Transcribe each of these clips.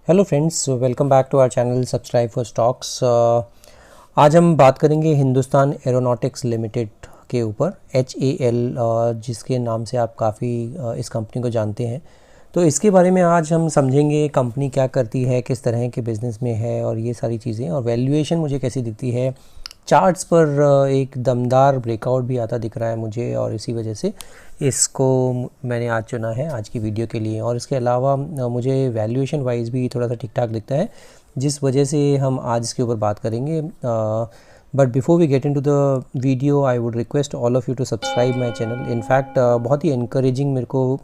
Hello friends, welcome back to our channel subscribe for stocks. आज हम बात करेंगे हिंदुस्तान एरोनॉटिक्स लिमिटेड के ऊपर HAL, जिसके नाम से आप काफ़ी इस कंपनी को जानते हैं। तो इसके बारे में आज हम समझेंगे कंपनी क्या करती है, किस तरह के बिज़नेस में है और ये सारी चीज़ें, और वैल्यूएशन मुझे कैसी दिखती है। चार्ट्स पर एक दमदार ब्रेकआउट भी आता दिख रहा है मुझे, और इसी वजह से इसको मैंने आज चुना है आज की वीडियो के लिए। और इसके अलावा मुझे वैल्यूएशन वाइज भी थोड़ा सा ठीक ठाक दिखता है, जिस वजह से हम आज इसके ऊपर बात करेंगे। But before we get into the video, I would request all of you to subscribe my channel. In fact बहुत ही इनक्रेजिंग मेरे को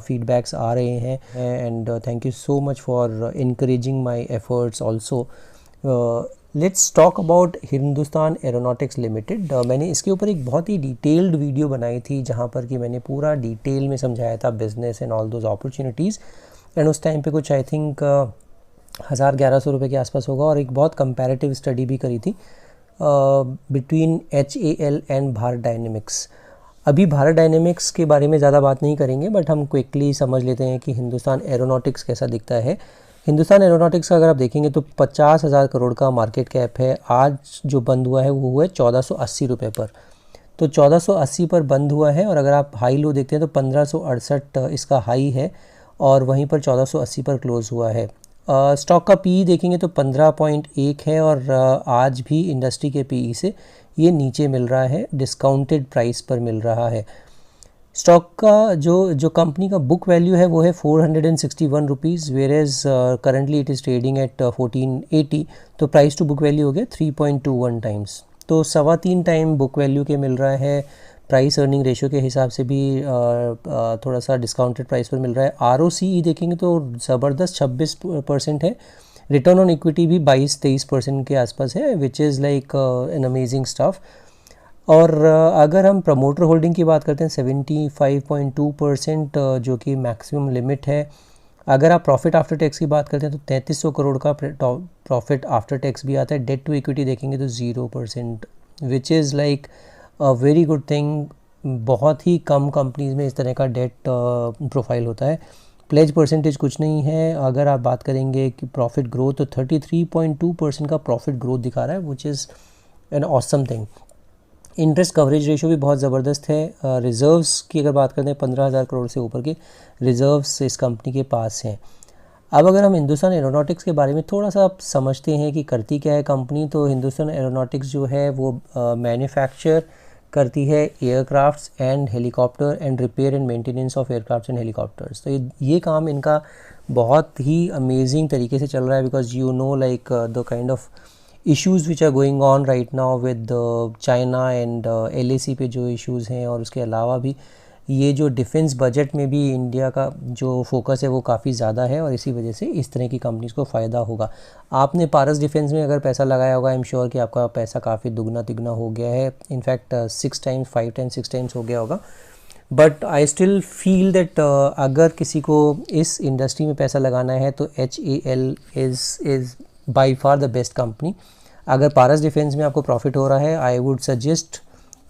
फीडबैक्स आ रहे हैं, and thank you so much for encouraging my efforts also. Let's talk about Hindustan aeronautics limited. मैंने इसके ऊपर एक बहुत ही डिटेल्ड वीडियो बनाई थी, जहाँ पर कि मैंने पूरा डिटेल में समझाया था business and all those opportunities. And उस टाइम पे कुछ आई थिंक 1000-1100 रुपये के आसपास होगा, और एक बहुत कंपैरेटिव स्टडी भी करी थी between HAL and Bharat dynamics. अभी भारत डायनेमिक्स के बारे में ज़्यादा बात नहीं करेंगे, बट हम क्विकली समझ लेते हैं कि हिंदुस्तान एरोनॉटिक्स कैसा दिखता है। हिंदुस्तान एरोनॉटिक्स का अगर आप देखेंगे तो 50,000 करोड़ का मार्केट कैप है। आज जो बंद हुआ है वो हुआ है 1480 रुपये पर। तो 1480 पर बंद हुआ है, और अगर आप हाई लो देखते हैं तो 1568 इसका हाई है, और वहीं पर 1480 पर क्लोज़ हुआ है। स्टॉक का पी देखेंगे तो 15.1 है, और आज भी इंडस्ट्री के पी से ये नीचे मिल रहा है, डिस्काउंटेड प्राइस पर मिल रहा है। स्टॉक का जो कंपनी का बुक वैल्यू है वो है 461 rupees, where as currently it is trading at 1480। तो प्राइस टू बुक वैल्यू हो गया 3.21 टाइम्स, तो 3.25 टाइम बुक वैल्यू के मिल रहा है। प्राइस अर्निंग रेशियो के हिसाब से भी थोड़ा सा डिस्काउंटेड प्राइस पर मिल रहा है। ROCE देखेंगे तो ज़बरदस्त 26% है। रिटर्न ऑन इक्विटी भी 22-23% के आसपास है, which is like an amazing stuff. और अगर हम प्रमोटर होल्डिंग की बात करते हैं 75.2%, जो कि मैक्सिमम लिमिट है। अगर आप प्रॉफिट आफ्टर टैक्स की बात करते हैं तो 3300 करोड़ का प्रॉफिट आफ्टर टैक्स भी आता है। डेट टू इक्विटी देखेंगे तो 0%, विच is like a very good thing. बहुत ही कम कंपनीज़ में इस तरह का डेट प्रोफाइल होता है। प्लेज परसेंटेज कुछ नहीं है। अगर आप बात करेंगे कि प्रॉफिट ग्रोथ, तो 33.2% का प्रॉफिट ग्रोथ दिखा रहा है, which is an awesome thing. Interest coverage ratio भी बहुत ज़बरदस्त है। रिज़र्व्स की अगर बात करते हैं 15,000 करोड़ से ऊपर के रिज़र्व्स इस कंपनी के पास हैं। अब अगर हम हिंदुस्तान एरोनॉटिक्स के बारे में थोड़ा सा समझते हैं कि करती क्या है कंपनी, तो हिंदुस्तान एरोनॉटिक्स जो है वो मैन्युफैक्चर करती है aircrafts and helicopter and repair and maintenance of aircrafts and helicopters. तो ये काम इनका बहुत ही अमेजिंग तरीके से चल रहा है, because you know like the kind of issues which are going on right now with China and LAC पे जो इश्यूज़ हैं, और उसके अलावा भी ये जो डिफेंस बजट में भी इंडिया का जो फोकस है वो काफ़ी ज़्यादा है, और इसी वजह से इस तरह की कंपनीज़ को फ़ायदा होगा। आपने पारस डिफेंस में अगर पैसा लगाया होगा, आई एम श्योर कि आपका पैसा काफ़ी दुगना तिगना हो गया है। इनफैक्ट 6 टाइम्स 5 टाइम्स 6 टाइम्स हो गया होगा। But I still feel that अगर किसी को इस इंडस्ट्री में पैसा लगाना है तो HAL is by far the best company. अगर पारस डिफेंस में आपको प्रॉफिट हो रहा है, I would suggest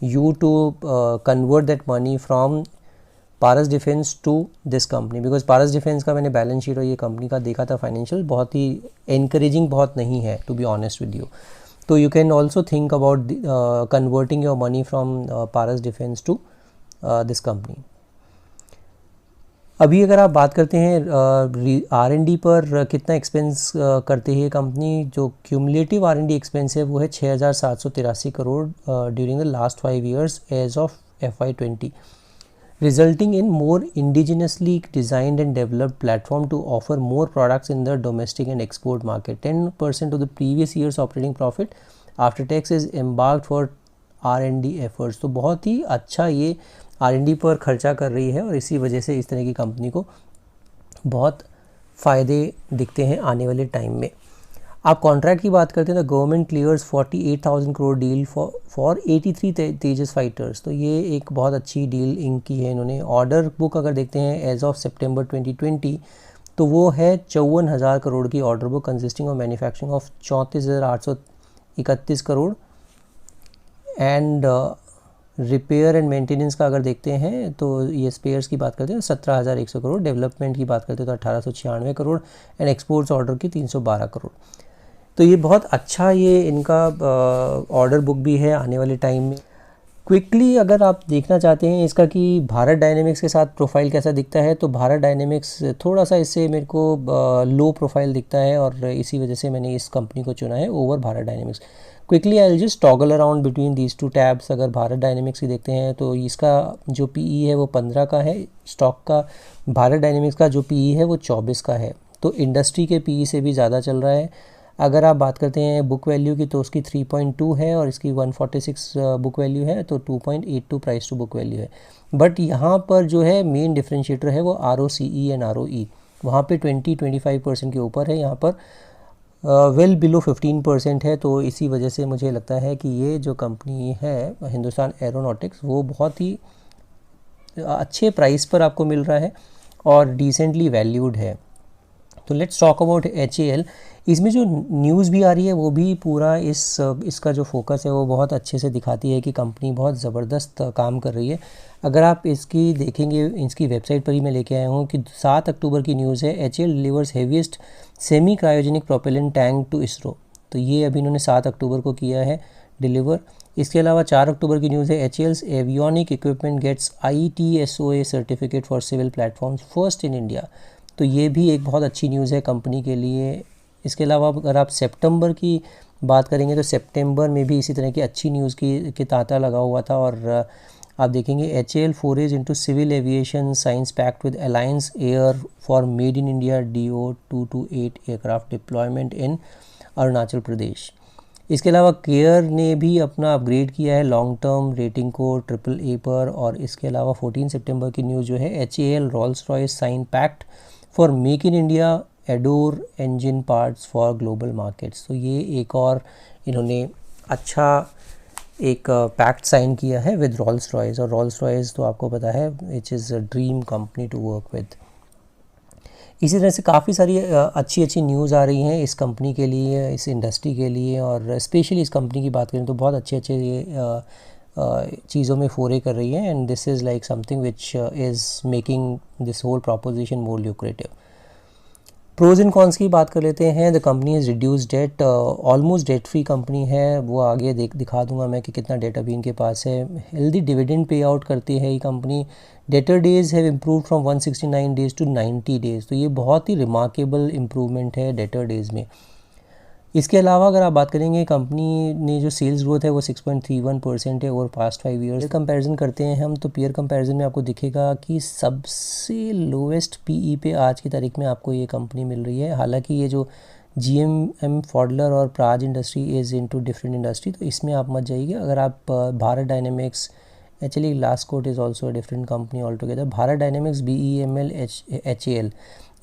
you to convert that money from Paras defence to this company, because Paras defence का मैंने बैलेंस शीट और ये कंपनी का देखा था फाइनेंशियल, बहुत ही एनकरेजिंग बहुत नहीं है, to be honest with you. तो you can also think about converting your money from Paras defence to this company. अभी अगर आप बात करते हैं R&D पर कितना एक्सपेंस करते हैं कंपनी, जो क्यूमुलेटिव R&D एक्सपेंस है वो है 6,783 crore during the last 5 years as of FY20, resulting in more indigenously designed and developed platform to offer more products in the domestic and export market. 10% of the previous year's operating profit after tax is embarked for R&D efforts. तो बहुत ही अच्छा ये R&D पर खर्चा कर रही है, और इसी वजह से इस तरह की कंपनी को बहुत फ़ायदे दिखते हैं आने वाले टाइम में। आप कॉन्ट्रैक्ट की बात करते हैं तो government clears 48,000 crore deal for 83 Tejas fighters. तो ये एक बहुत अच्छी डील इंक की है इन्होंने। ऑर्डर बुक अगर देखते हैं एज ऑफ सितंबर 2020, तो वो है 54,000 करोड़ की order book, consisting of manufacturing of 34,831 crore and repair and maintenance का अगर देखते हैं तो ये स्पेयर्स की बात करते हैं 17,100 करोड़, डेवलपमेंट की बात करते हैं तो 1896 करोड़ एंड एक्सपोर्ट्स ऑर्डर की 312 करोड़। तो ये बहुत अच्छा ये इनका ऑर्डर बुक भी है आने वाले टाइम में। क्विकली अगर आप देखना चाहते हैं इसका कि भारत डायनेमिक्स के साथ प्रोफाइल कैसा दिखता है, तो भारत डायनेमिक्स थोड़ा सा इससे मेरे को लो प्रोफाइल दिखता है और इसी वजह से मैंने इस कंपनी को चुना है over Bharat dynamics. Quickly I will just toggle around between these two tabs. अगर भारत डायनेमिक्स की देखते हैं तो इसका जो पीई है वो 15 का है, स्टॉक का भारत डायनेमिक्स का जो पीई है वो 24 का है, तो इंडस्ट्री के पीई से भी ज़्यादा चल रहा है। अगर आप बात करते हैं बुक वैल्यू की तो उसकी 3.2 है और इसकी 146 बुक वैल्यू है, तो 2.82 प्राइस टू बुक वैल्यू है। बट यहाँ पर जो है मेन डिफरेंशिएटर है वो ROCE एंड ROE, वहाँ पे 20-25% के ऊपर है, यहाँ पर वेल बिलो 15% है। तो इसी वजह से मुझे लगता है कि ये जो कंपनी है हिंदुस्तान एरोनॉटिक्स वो बहुत ही अच्छे प्राइस पर आपको मिल रहा है और डिसेंटली वैल्यूड है। तो लेट्स टॉक अबाउट HAL। इसमें जो न्यूज़ भी आ रही है वो भी पूरा इसका जो फोकस है वो बहुत अच्छे से दिखाती है कि कंपनी बहुत ज़बरदस्त काम कर रही है। अगर आप इसकी देखेंगे, इसकी वेबसाइट पर ही मैं लेके आया हूँ कि 7 अक्टूबर की न्यूज़ है, HAL delivers heaviest semi cryogenic propellant tank to ISRO. तो ये अभी इन्होंने 7 अक्टूबर को किया है डिलीवर। इसके अलावा 4 अक्टूबर की न्यूज़ है, HAL's avionic equipment gets ITSOA certificate for civil platforms first in India. तो ये भी एक बहुत अच्छी न्यूज़ है कंपनी के लिए। इसके अलावा अगर आप सितंबर की बात करेंगे तो सितंबर में भी इसी तरह की अच्छी न्यूज़ की तांता लगा हुआ था और आप देखेंगे HAL forays into civil aviation science pact with Alliance Air for made in India DO-228 aircraft deployment in Arunachal Pradesh. इसके अलावा केयर ने भी अपना अपग्रेड किया है लॉन्ग टर्म रेटिंग को AAA पर। और इसके अलावा 14 सितंबर की न्यूज़ जो है, HAL Rolls Royce sign pact for make in India Adour engine parts for global markets. तो ये एक और इन्होंने अच्छा एक पैक्ट साइन किया है विद रोल्स रॉयस। और रोल्स रॉयस तो आपको पता है it is a dream company to work with. इसी तरह से काफ़ी सारी अच्छी न्यूज़ आ रही हैं इस कंपनी के लिए, इस इंडस्ट्री के लिए। और स्पेशली इस कंपनी की बात करें तो बहुत अच्छे ये चीज़ों में फोरे कर रही है and this is like something which is making this whole proposition more lucrative. Pros and cons की बात कर लेते हैं। The company is reduce debt, almost debt free company है, वो आगे दिखा दूंगा मैं कि कितना डेट अभी इनके पास है। हेल्दी डिविडेंड पे आउट करती है ये कंपनी। Debtor days have improved from 169 days to 90 days. तो ये बहुत ही रिमार्केबल इम्प्रूवमेंट है डेटर डेज़ में। इसके अलावा अगर आप बात करेंगे कंपनी ने जो सेल्स ग्रोथ है वो 6.31% है ओवर पास्ट 5 ईयर्स। कंपैरिजन करते हैं हम तो पीयर कंपैरिजन में आपको दिखेगा कि सबसे लोवेस्ट पीई पे आज की तारीख में आपको ये कंपनी मिल रही है। हालांकि ये जो GMM फॉडलर और Praj industry is into different industry, तो इसमें आप मत जाइए। अगर आप Bharat dynamics, actually Glascoat is also a different company all together, Bharat dynamics, BEML, HAL,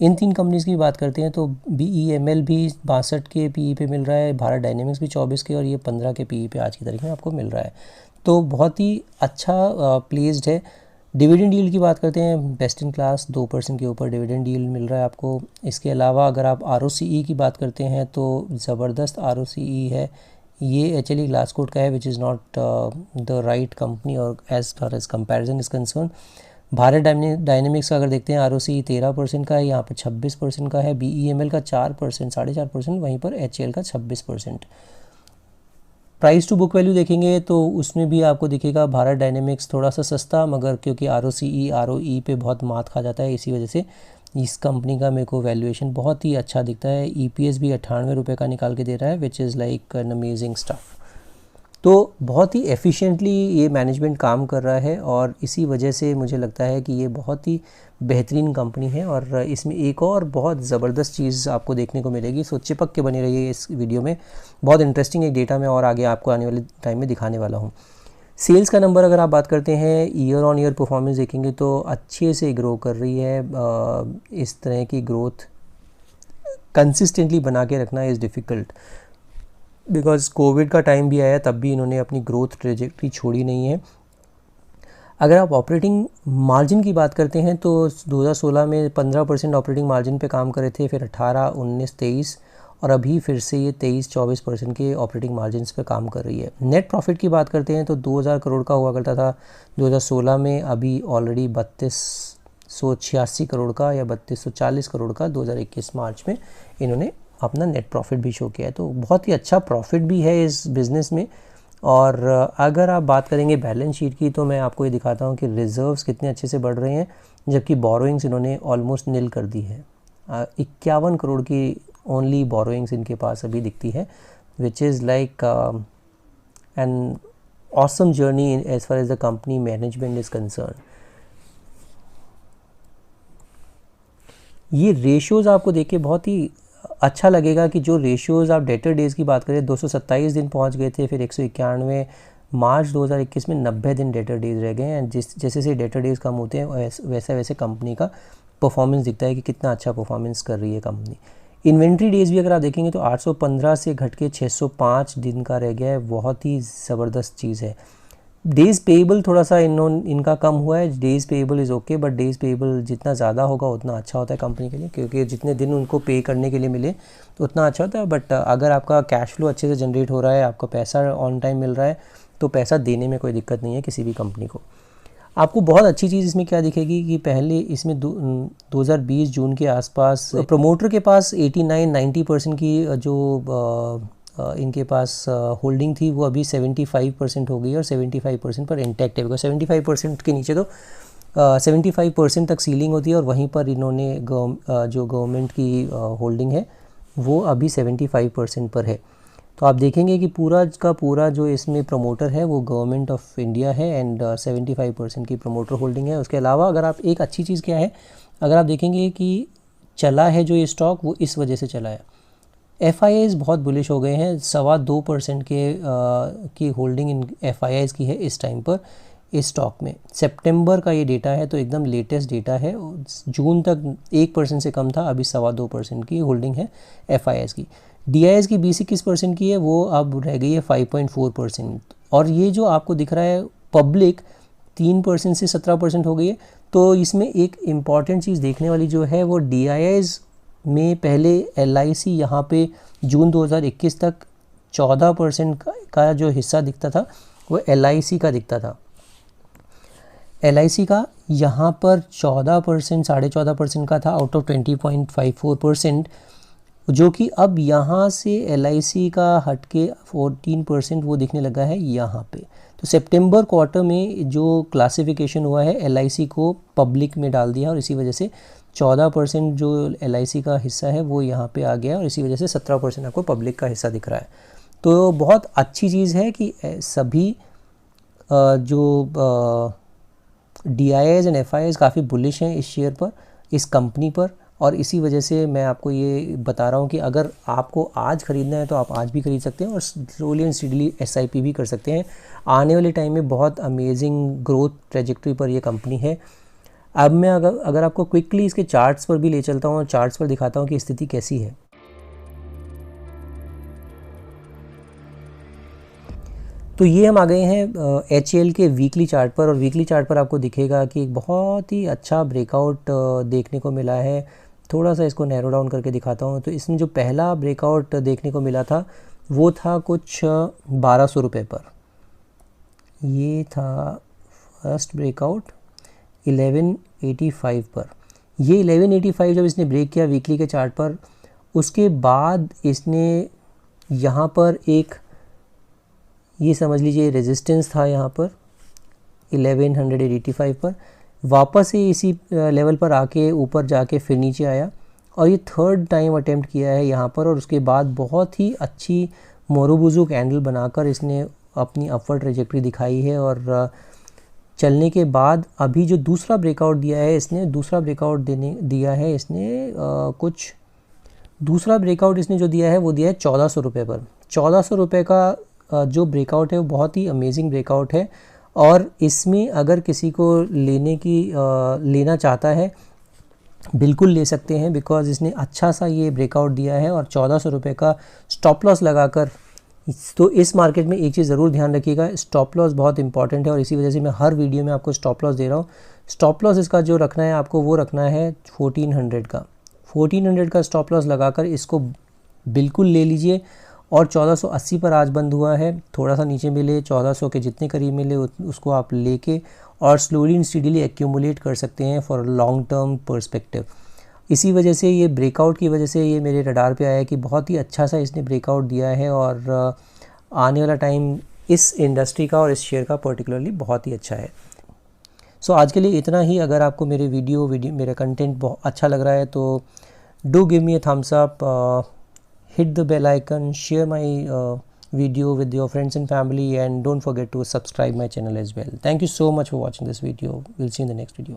in 3 companies की बात करते हैं तो BEML भी 62 के पीई पे मिल रहा है, भारत डायनेमिक्स भी 24 के और ये 15 के पीई पे आज की तारीख में आपको मिल रहा है। तो बहुत ही अच्छा प्लेस्ड है। डिविडेंड यील्ड की बात करते हैं, बेस्ट इन क्लास 2% के ऊपर डिविडेंड यील्ड मिल रहा है आपको। इसके अलावा अगर आप ROCE की बात करते हैं तो ज़बरदस्त ROCE है। ये एक्चुअली ग्लासकोट का है which is not the right company और as far as comparison is concern. Bharat Dynamics का अगर देखते हैं ROCE 13% का है, यहाँ पर 26% का है। BEML का 4%, 4.5%, वहीं पर HAL का 26%। प्राइस टू बुक वैल्यू देखेंगे तो उसमें भी आपको दिखेगा भारत डायनेमिक्स थोड़ा सा सस्ता, मगर क्योंकि ROCE ROE पे बहुत मात खा जाता है, इसी वजह से इस कंपनी का मेरे को वैल्यूएशन बहुत ही अच्छा दिखता है। EPS भी 98 रुपये का निकाल के दे रहा है which is like an amazing stuff. तो बहुत ही एफिशिएंटली ये मैनेजमेंट काम कर रहा है और इसी वजह से मुझे लगता है कि ये बहुत ही बेहतरीन कंपनी है। और इसमें एक और बहुत ज़बरदस्त चीज़ आपको देखने को मिलेगी, सो चिपक के बनी रहिए इस वीडियो में। बहुत इंटरेस्टिंग एक डेटा मैं और आगे आपको आने वाले टाइम में दिखाने वाला हूँ। सेल्स का नंबर अगर आप बात करते हैं, ईयर ऑन ईयर परफॉर्मेंस देखेंगे तो अच्छे से ग्रो कर रही है। इस तरह की ग्रोथ कंसिस्टेंटली बना के रखना इज़ डिफ़िकल्ट, बिकॉज कोविड का टाइम भी आया तब भी इन्होंने अपनी ग्रोथ ट्रेजेक्ट्री छोड़ी नहीं है। अगर आप ऑपरेटिंग मार्जिन की बात करते हैं तो 2016 में 15% ऑपरेटिंग मार्जिन पे काम कर रहे थे, फिर 18, 19, 23 और अभी फिर से ये 23-24% के ऑपरेटिंग मार्जिन्स पे काम कर रही है। नेट प्रॉफिट की बात करते हैं तो 2000 करोड़ का हुआ करता था 2016 में, अभी ऑलरेडी 3286 करोड़ का या 3240 करोड़ का 2021 मार्च में इन्होंने अपना नेट प्रॉफिट भी शो किया है। तो बहुत ही अच्छा प्रॉफिट भी है इस बिज़नेस में। और अगर आप बात करेंगे बैलेंस शीट की तो मैं आपको ये दिखाता हूँ कि रिजर्व्स कितने अच्छे से बढ़ रहे हैं, जबकि बोरोइंग्स इन्होंने ऑलमोस्ट नील कर दी है। 51 करोड़ की ओनली बोरोइंग्स इनके पास अभी दिखती है, which is like an awesome journey as far as the company management is concern. ये रेशियोज़ आपको देख के बहुत ही अच्छा लगेगा कि जो रेशियोज़ आप डेटर डेज़ की बात करें 227 दिन पहुंच गए थे, फिर 191 मार्च 2021 में 90 दिन डेटर डेज़ रह गए हैं। जैसे जैसे डेटर डेज़ कम होते हैं वैसे वैसे कंपनी का परफॉर्मेंस दिखता है कि कितना अच्छा परफॉर्मेंस कर रही है कंपनी। इन्वेंट्री डेज़ भी अगर आप देखेंगे तो 815 से घट के 605 दिन का रह गया है, बहुत ही ज़बरदस्त चीज़ है। डेज़ पेएबल थोड़ा सा इनका कम हुआ है, days payable is okay, but days payable जितना ज़्यादा होगा उतना अच्छा होता है कंपनी के लिए, क्योंकि जितने दिन उनको पे करने के लिए मिले तो उतना अच्छा होता है। बट अगर आपका कैश फ्लो अच्छे से जनरेट हो रहा है, आपका पैसा ऑन टाइम मिल रहा है, तो पैसा देने में कोई दिक्कत नहीं है किसी भी कंपनी को। आपको बहुत अच्छी चीज़ इसमें क्या दिखेगी कि पहले इसमें 2020 जून के आसपास प्रमोटर के पास 89-90% की जो इनके पास होल्डिंग थी वो अभी 75% हो गई और 75% पर इंटैक्ट है, बिकॉज 75% के नीचे तो 75% तक सीलिंग होती है और वहीं पर इन्होंने जो गवर्नमेंट की होल्डिंग है वो अभी 75% पर है। तो आप देखेंगे कि पूरा का पूरा जो इसमें प्रमोटर है वो गवर्नमेंट ऑफ इंडिया है एंड 75% की प्रमोटर होल्डिंग है। उसके अलावा अगर आप एक अच्छी चीज़ क्या है, अगर आप देखेंगे कि चला है जो ये स्टॉक वो इस वजह से चला है, FIIs बहुत बुलिश हो गए हैं, 2.25% की होल्डिंग इन FIIs की है इस टाइम पर इस स्टॉक में। सितंबर का ये डेटा है तो एकदम लेटेस्ट डेटा है, जून तक 1% से कम था, अभी 2.25% की होल्डिंग है FIIs की। DIIs की 20-21% की है, वो अब रह गई है 5.4%। और ये जो आपको दिख रहा है पब्लिक 3% से 17% हो गई है। तो इसमें एक इम्पॉर्टेंट चीज़ देखने वाली जो है वो DIIs में पहले LIC यहाँ पे जून 2021 तक 14% का जो हिस्सा दिखता था वो LIC का दिखता था। LIC का यहाँ पर 14%, 14.5% का था आउट ऑफ 20.54%, जो कि अब यहाँ से LIC का हट के 14% वो दिखने लगा है यहाँ पे। तो सितंबर क्वार्टर में जो क्लासिफिकेशन हुआ है LIC को पब्लिक में डाल दिया और इसी वजह से 14% जो LIC का हिस्सा है वो यहाँ पे आ गया और इसी वजह से 17% आपको पब्लिक का हिस्सा दिख रहा है। तो बहुत अच्छी चीज़ है कि सभी जो DIIs एंड FIIs काफ़ी बुलिश हैं इस शेयर पर, इस कंपनी पर, और इसी वजह से मैं आपको ये बता रहा हूँ कि अगर आपको आज ख़रीदना है तो आप आज भी खरीद सकते हैं और स्लोली एंड स्टीडली SIP भी कर सकते हैं। आने वाले टाइम में बहुत अमेजिंग ग्रोथ ट्रेजेक्टरी पर ये कंपनी है। अब मैं अगर आपको क्विकली इसके चार्ट्स पर भी ले चलता हूँ, चार्ट्स पर दिखाता हूँ कि स्थिति कैसी है। तो ये हम आ गए हैं HAL के वीकली चार्ट पर, और वीकली चार्ट पर आपको दिखेगा कि एक बहुत ही अच्छा ब्रेकआउट देखने को मिला है। थोड़ा सा इसको नैरो डाउन करके दिखाता हूँ। तो इसमें जो पहला ब्रेकआउट देखने को मिला था वो था कुछ 1200 रुपये पर, ये था फर्स्ट ब्रेकआउट 1185 पर। ये 1185 जब इसने ब्रेक किया वीकली के चार्ट पर, उसके बाद इसने यहाँ पर एक, ये समझ लीजिए रेजिस्टेंस था यहाँ पर 1185 पर, वापस से इसी लेवल पर आके ऊपर जाके फिर नीचे आया और ये थर्ड टाइम अटेम्प्ट किया है यहाँ पर। और उसके बाद बहुत ही अच्छी मोरोबुजू कैंडल बनाकर इसने अपनी अपवर्ड ट्रेजेक्टरी दिखाई है और चलने के बाद अभी जो दूसरा ब्रेकआउट दिया है इसने, दूसरा ब्रेकआउट दिया है इसने कुछ दूसरा ब्रेकआउट इसने जो दिया है वो दिया है 1400 रुपये पर। 1400 रुपये का जो ब्रेकआउट है वो बहुत ही अमेजिंग ब्रेकआउट है और इसमें अगर किसी को लेना चाहता है बिल्कुल ले सकते हैं, बिकॉज इसने अच्छा सा ये ब्रेकआउट दिया है और 1400 रुपये का स्टॉप लॉस लगाकर। तो इस मार्केट में एक चीज़ ज़रूर ध्यान रखिएगा, स्टॉप लॉस बहुत इंपॉर्टेंट है और इसी वजह से मैं हर वीडियो में आपको स्टॉप लॉस दे रहा हूँ। स्टॉप लॉस इसका जो रखना है आपको वो रखना है 1400 का। 1400 का स्टॉप लॉस लगाकर इसको बिल्कुल ले लीजिए। और 1480 पर आज बंद हुआ है, थोड़ा सा नीचे मिले 1400 के जितने करीब मिले उसको आप लेके और स्लोली एंड स्टीडीली एक्यूमुलेट कर सकते हैं फॉर लॉन्ग टर्म पर्सपेक्टिव। इसी वजह से ये ब्रेकआउट की वजह से ये मेरे रडार पे आया कि बहुत ही अच्छा सा इसने ब्रेकआउट दिया है और आने वाला टाइम इस इंडस्ट्री का और इस शेयर का पर्टिकुलरली बहुत ही अच्छा है। सो आज के लिए इतना ही। अगर आपको मेरे वीडियो मेरा कंटेंट बहुत अच्छा लग रहा है तो do give me a thumbs up, hit the bell icon, share my video with your friends and family, and don't forget to subscribe my channel as well. Thank you so much for watching this video. We'll see you in the next video.